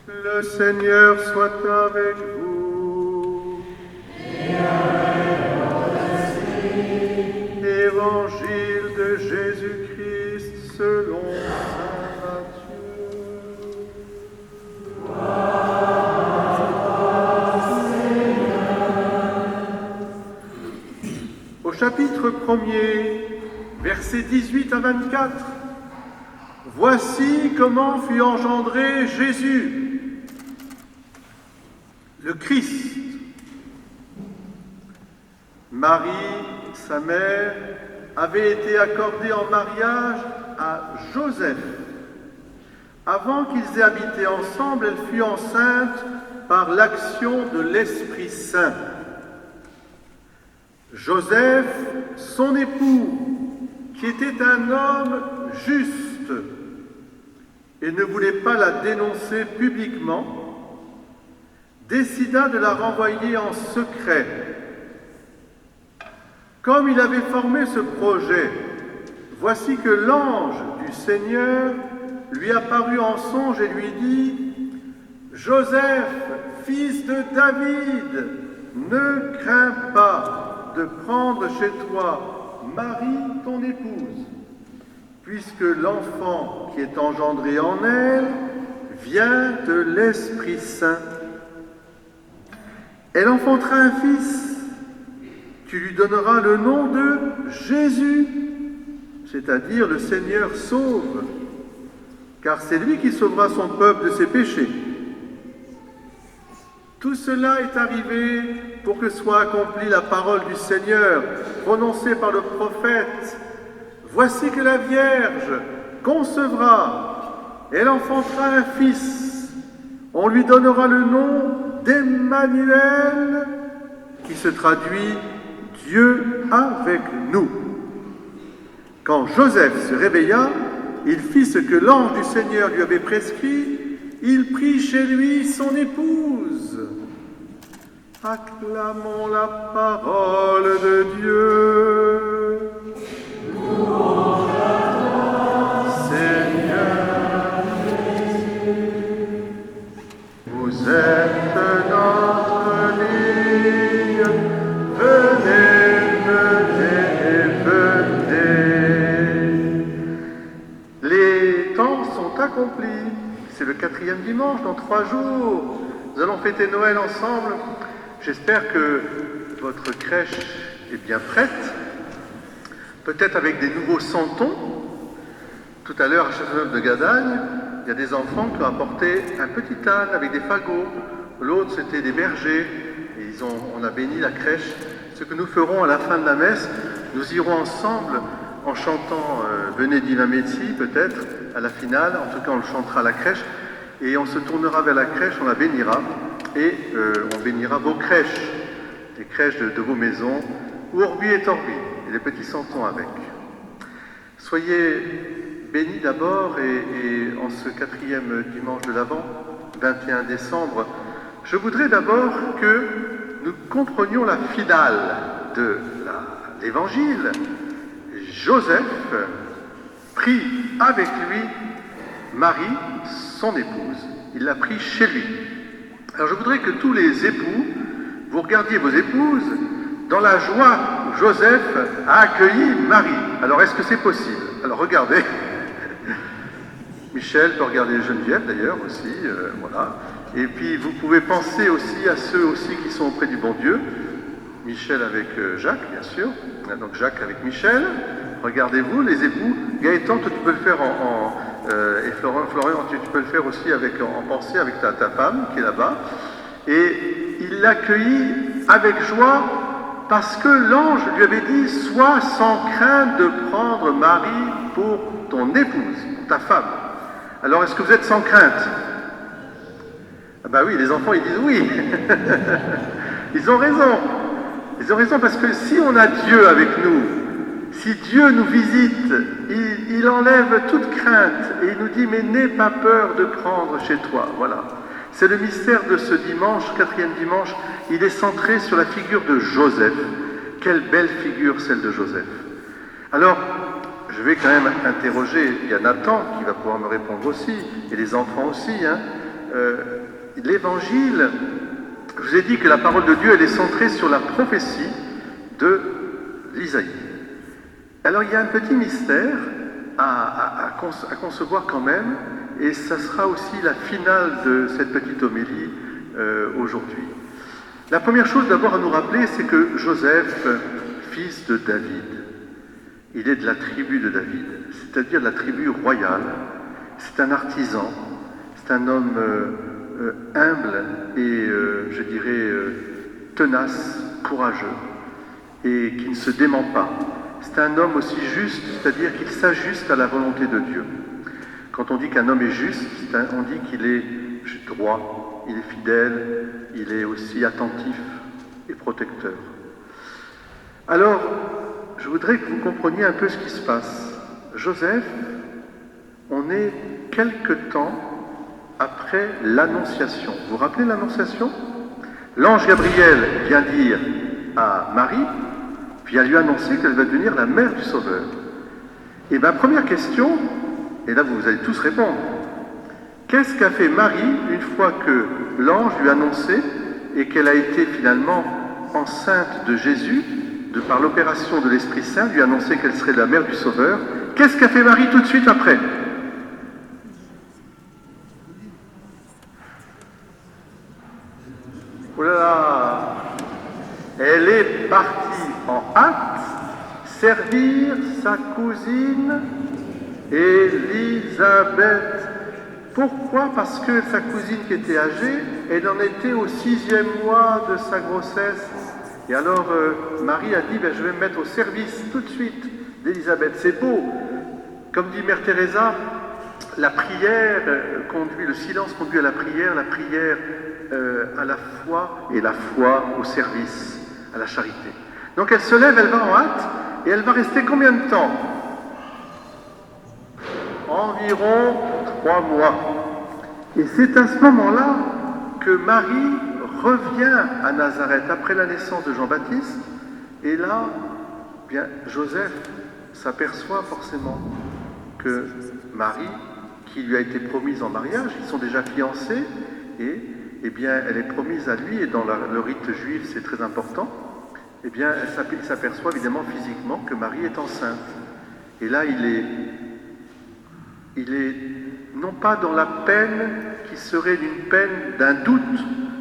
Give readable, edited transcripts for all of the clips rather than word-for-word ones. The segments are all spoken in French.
Le Seigneur soit avec vous. Et avec votre esprit. Évangile de Jésus-Christ selon saint Matthieu. Au chapitre 1er, versets 18 à 24, voici comment fut engendré Jésus, le Christ. Marie, sa mère, avait été accordée en mariage à Joseph. Avant qu'ils aient habité ensemble, elle fut enceinte par l'action de l'Esprit Saint. Joseph, son époux, qui était un homme juste et ne voulait pas la dénoncer publiquement, décida de la renvoyer en secret. Comme il avait formé ce projet, voici que l'ange du Seigneur lui apparut en songe et lui dit « Joseph, fils de David, ne crains pas de prendre chez toi Marie, ton épouse, puisque l'enfant qui est engendré en elle vient de l'Esprit Saint. Elle enfantera un fils. Tu lui donneras le nom de Jésus, c'est-à-dire le Seigneur sauve, car c'est lui qui sauvera son peuple de ses péchés. Tout cela est arrivé pour que soit accomplie la parole du Seigneur, prononcée par le prophète. Voici que la Vierge concevra, elle enfantera un fils. On lui donnera le nom d'Emmanuel, qui se traduit Dieu avec nous. Quand Joseph se réveilla, il fit ce que l'ange du Seigneur lui avait prescrit. Il prit chez lui son épouse. Acclamons la parole de Dieu. Louange à toi, Seigneur Jésus. Vous êtes notre ligne. Venez, venez, venez. Les temps sont accomplis. C'est le 4e dimanche, dans 3 jours. Nous allons fêter Noël ensemble. J'espère que votre crèche est bien prête. Peut-être avec des nouveaux santons. Tout à l'heure, à Châteauneuf de Gadagne, il y a des enfants qui ont apporté un petit âne avec des fagots. L'autre, c'était des bergers. Et on a béni la crèche. Ce que nous ferons à la fin de la messe, nous irons ensemble en chantant Venez Divin Messie, peut-être, à la finale. En tout cas, on le chantera à la crèche. Et on se tournera vers la crèche, on la bénira. Et on bénira vos crèches, les crèches de vos maisons, Urbi et Orbi, et les petits santons avec. Soyez bénis d'abord, et en ce 4e dimanche de l'Avent, 21 décembre, je voudrais d'abord que nous comprenions la finale de l'Évangile. Joseph prit avec lui Marie, son épouse. Il l'a pris chez lui. Alors je voudrais que tous les époux, vous regardiez vos épouses dans la joie où Joseph a accueilli Marie. Alors est-ce que c'est possible? Alors regardez. Michel peut regarder Geneviève d'ailleurs aussi, voilà. Et puis vous pouvez penser aussi à ceux aussi qui sont auprès du bon Dieu. Michel avec Jacques, bien sûr. Donc Jacques avec Michel. Regardez-vous, les époux. Gaëtan, toi, tu peux le faire et Florian, tu peux le faire aussi en pensée avec ta femme qui est là-bas. Et il l'accueillit avec joie parce que l'ange lui avait dit « Sois sans crainte de prendre Marie pour ton épouse, pour ta femme. » Alors, est-ce que vous êtes sans crainte? Ah ben oui, les enfants, ils disent oui. Ils ont raison. Ils ont raison parce que si on a Dieu avec nous, si Dieu nous visite, il enlève toute crainte et il nous dit « Mais n'aie pas peur de prendre chez toi. » Voilà. C'est le mystère de ce dimanche, 4e dimanche. Il est centré sur la figure de Joseph. Quelle belle figure, celle de Joseph. Alors, je vais quand même interroger, il y a Nathan qui va pouvoir me répondre aussi, et les enfants aussi, hein. l'évangile, je vous ai dit que la parole de Dieu, elle est centrée sur la prophétie de l'Isaïe. Alors il y a un petit mystère à concevoir quand même, et ça sera aussi la finale de cette petite homélie aujourd'hui. La première chose d'abord à nous rappeler, c'est que Joseph, fils de David, il est de la tribu de David, c'est-à-dire de la tribu royale. C'est un artisan, c'est un homme humble et, je dirais, tenace, courageux, et qui ne se dément pas. C'est un homme aussi juste, c'est-à-dire qu'il s'ajuste à la volonté de Dieu. Quand on dit qu'un homme est juste, on dit qu'il est droit, il est fidèle, il est aussi attentif et protecteur. Alors, je voudrais que vous compreniez un peu ce qui se passe. Joseph, on est quelque temps après l'Annonciation. Vous vous rappelez l'Annonciation? L'ange Gabriel vient dire à Marie, vient lui annoncer qu'elle va devenir la mère du Sauveur. Et ma première question, et là vous allez tous répondre, qu'est-ce qu'a fait Marie une fois que l'ange lui a annoncé et qu'elle a été finalement enceinte de Jésus, par l'opération de l'Esprit Saint, lui a annoncé qu'elle serait la mère du Sauveur? Qu'est-ce qu'a fait Marie tout de suite après? Oh là là! Elle est partie en hâte servir sa cousine Élisabeth. Pourquoi? Parce que sa cousine qui était âgée, elle en était au 6e mois de sa grossesse. Et alors Marie a dit, je vais me mettre au service tout de suite d'Élisabeth. C'est beau. Comme dit Mère Teresa, la prière conduit, le silence conduit à la prière à la foi, et la foi au service, à la charité. Donc elle se lève, elle va en hâte, et elle va rester combien de temps? Environ 3 mois. Et c'est à ce moment-là que Marie revient à Nazareth après la naissance de Jean-Baptiste, et là, Joseph s'aperçoit forcément que Marie, qui lui a été promise en mariage, ils sont déjà fiancés, et elle est promise à lui, et dans le rite juif c'est très important, il s'aperçoit évidemment physiquement que Marie est enceinte. Et là il est non pas dans la peine qui serait une peine d'un doute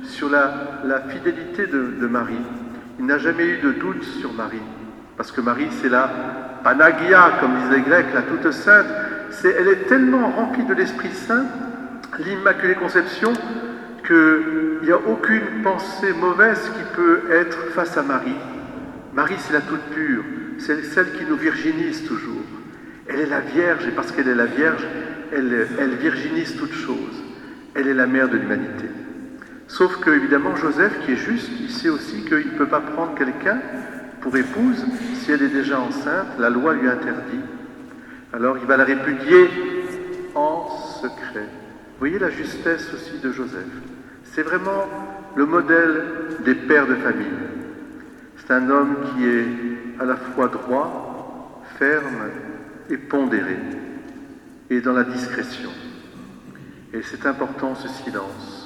sur la fidélité de Marie. Il n'a jamais eu de doute sur Marie, parce que Marie, c'est la Panagia, comme disent les Grecs, la toute sainte. Elle est tellement remplie de l'Esprit Saint, l'Immaculée Conception, qu'il n'y a aucune pensée mauvaise qui peut être face à Marie. Marie, c'est la toute pure, c'est celle qui nous virginise toujours. Elle est la Vierge, et parce qu'elle est la Vierge, elle virginise toutes choses. Elle est la mère de l'humanité. Sauf que, évidemment, Joseph, qui est juste, il sait aussi qu'il ne peut pas prendre quelqu'un pour épouse si elle est déjà enceinte. La loi lui interdit. Alors, il va la répudier en secret. Vous voyez la justesse aussi de Joseph. C'est vraiment le modèle des pères de famille. C'est un homme qui est à la fois droit, ferme et pondéré, et dans la discrétion. Et c'est important, ce silence.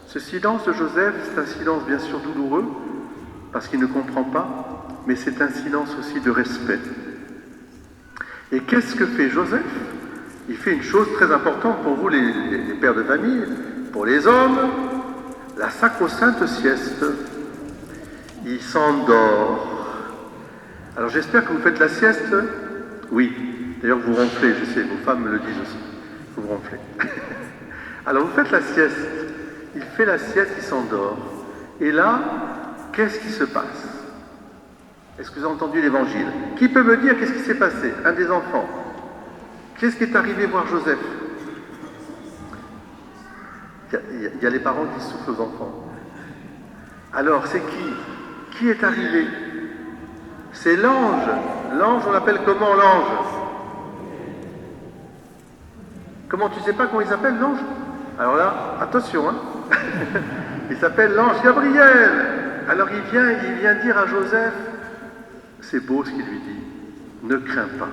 Ce silence de Joseph, c'est un silence bien sûr douloureux, parce qu'il ne comprend pas, mais c'est un silence aussi de respect. Et qu'est-ce que fait Joseph? Il fait une chose très importante pour vous, les pères de famille, pour les hommes, la sacro-sainte sieste. Il s'endort. Alors j'espère que vous faites la sieste. Oui, d'ailleurs vous ronflez, je sais, vos femmes me le disent aussi. Vous ronflez. Alors vous faites la sieste. Il fait la sieste, il s'endort. Et là, qu'est-ce qui se passe? Est-ce que vous avez entendu l'évangile? Qui peut me dire qu'est-ce qui s'est passé? Un des enfants. Qu'est-ce qui est arrivé voir Joseph? Il y a les parents qui soufflent aux enfants. Alors, c'est qui? Qui est arrivé? C'est l'ange. L'ange, on l'appelle comment l'ange? Comment, tu sais pas comment il s'appelle l'ange? Alors là, attention, hein. Il s'appelle l'ange Gabriel. Alors il vient dire à Joseph, c'est beau ce qu'il lui dit, ne crains pas.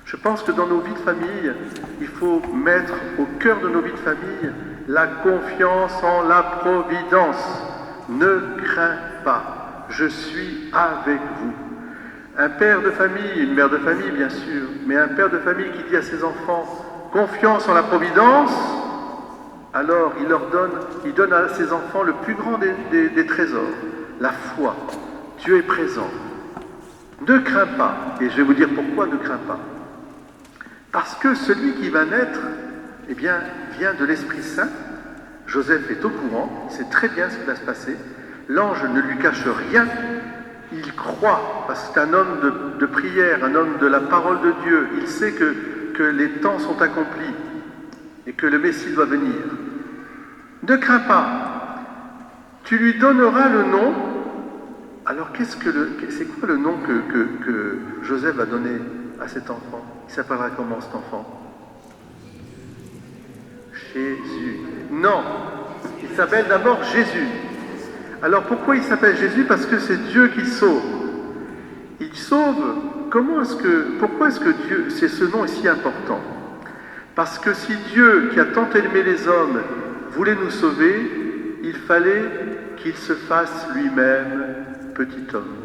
Je pense que dans nos vies de famille, il faut mettre au cœur de nos vies de famille la confiance en la providence. Ne crains pas, je suis avec vous. Un père de famille, une mère de famille bien sûr, mais un père de famille qui dit à ses enfants confiance en la providence, alors il donne à ses enfants le plus grand des trésors, la foi. Dieu est présent. Ne crains pas, et je vais vous dire pourquoi ne crains pas. Parce que celui qui va naître, eh bien, vient de l'Esprit Saint. Joseph est au courant, il sait très bien ce qui va se passer. L'ange ne lui cache rien, il croit, parce que c'est un homme de prière, un homme de la parole de Dieu. Il sait que les temps sont accomplis et que le Messie doit venir. Ne crains pas, tu lui donneras le nom. Alors c'est quoi le nom que Joseph va donner à cet enfant? Il s'appellera comment cet enfant? Jésus. Non, il s'appelle d'abord Jésus. Alors pourquoi il s'appelle Jésus? Parce que c'est Dieu qui sauve. Il sauve. Pourquoi est-ce que Dieu, c'est ce nom est si important? Parce que si Dieu, qui a tant aimé les hommes, voulait nous sauver, il fallait qu'il se fasse lui-même petit homme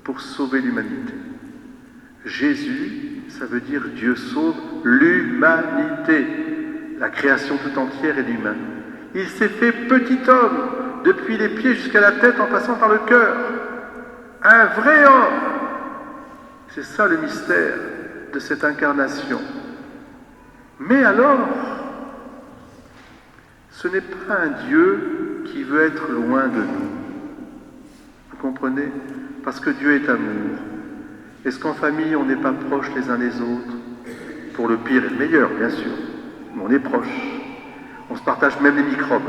pour sauver l'humanité. Jésus, ça veut dire Dieu sauve l'humanité. La création tout entière est l'humain. Il s'est fait petit homme, depuis les pieds jusqu'à la tête en passant par le cœur. Un vrai homme. C'est ça le mystère de cette incarnation. Mais alors, ce n'est pas un Dieu qui veut être loin de nous. Vous comprenez? Parce que Dieu est amour. Est-ce qu'en famille, on n'est pas proches les uns des autres? Pour le pire et le meilleur, bien sûr. Mais on est proches. On se partage même les microbes.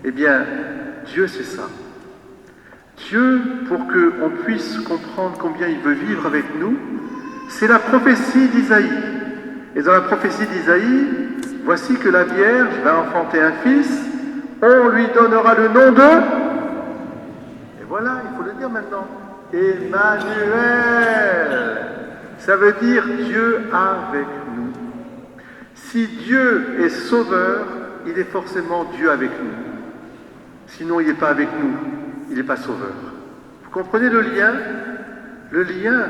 Eh bien, Dieu, c'est ça. Dieu, pour qu'on puisse comprendre combien il veut vivre avec nous, c'est la prophétie d'Isaïe. Et dans la prophétie d'Isaïe, voici que la Vierge va enfanter un fils, on lui donnera le nom de... Et voilà, il faut le dire maintenant. Emmanuel. Ça veut dire Dieu avec nous. Si Dieu est sauveur, il est forcément Dieu avec nous. Sinon, il n'est pas avec nous, il n'est pas sauveur. Vous comprenez le lien? Le lien,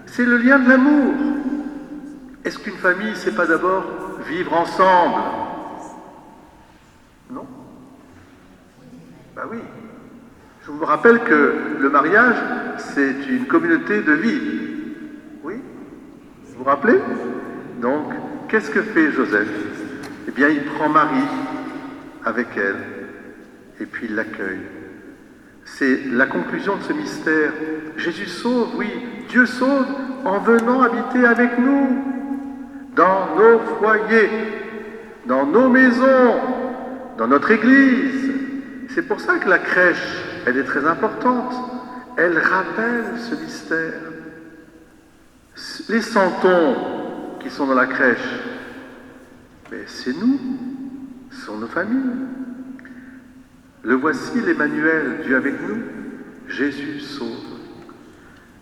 c'est le lien de l'amour. Est-ce qu'une famille, c'est pas d'abord vivre ensemble? Non? Ben oui. Je vous rappelle que le mariage, c'est une communauté de vie. Oui? Vous vous rappelez? Donc, qu'est-ce que fait Joseph? Eh bien, il prend Marie avec elle. Et puis il l'accueille. C'est la conclusion de ce mystère. Jésus sauve, oui, Dieu sauve en venant habiter avec nous, dans nos foyers, dans nos maisons, dans notre église. C'est pour ça que la crèche, elle est très importante. Elle rappelle ce mystère. Les santons qui sont dans la crèche, mais c'est nous, ce sont nos familles. Le voici l'Emmanuel, Dieu avec nous, Jésus sauve.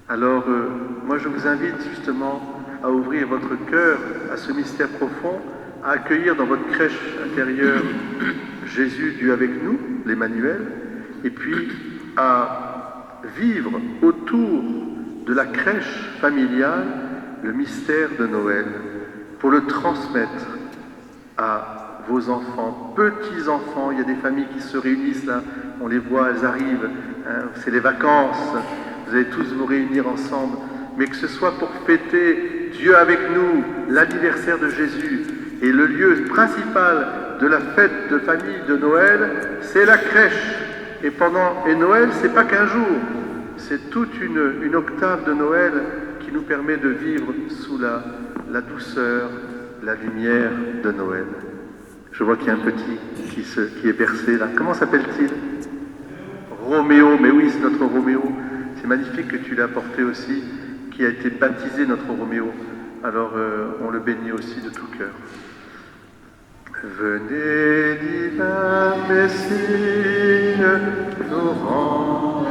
Alors, moi je vous invite justement à ouvrir votre cœur à ce mystère profond, à accueillir dans votre crèche intérieure Jésus, Dieu avec nous, l'Emmanuel, et puis à vivre autour de la crèche familiale le mystère de Noël, pour le transmettre à vos enfants, petits-enfants. Il y a des familles qui se réunissent là, on les voit, elles arrivent, hein, c'est les vacances, vous allez tous vous réunir ensemble, mais que ce soit pour fêter Dieu avec nous, l'anniversaire de Jésus, et le lieu principal de la fête de famille de Noël, c'est la crèche. Et Noël, c'est pas qu'un jour, c'est toute une octave de Noël qui nous permet de vivre sous la douceur, la lumière de Noël. Je vois qu'il y a un petit qui est bercé là. Comment s'appelle-t-il? Roméo. Mais oui, c'est notre Roméo. C'est magnifique que tu l'aies apporté aussi, qui a été baptisé, notre Roméo. Alors, on le bénit aussi de tout cœur. Venez, divin Messie, nous rendre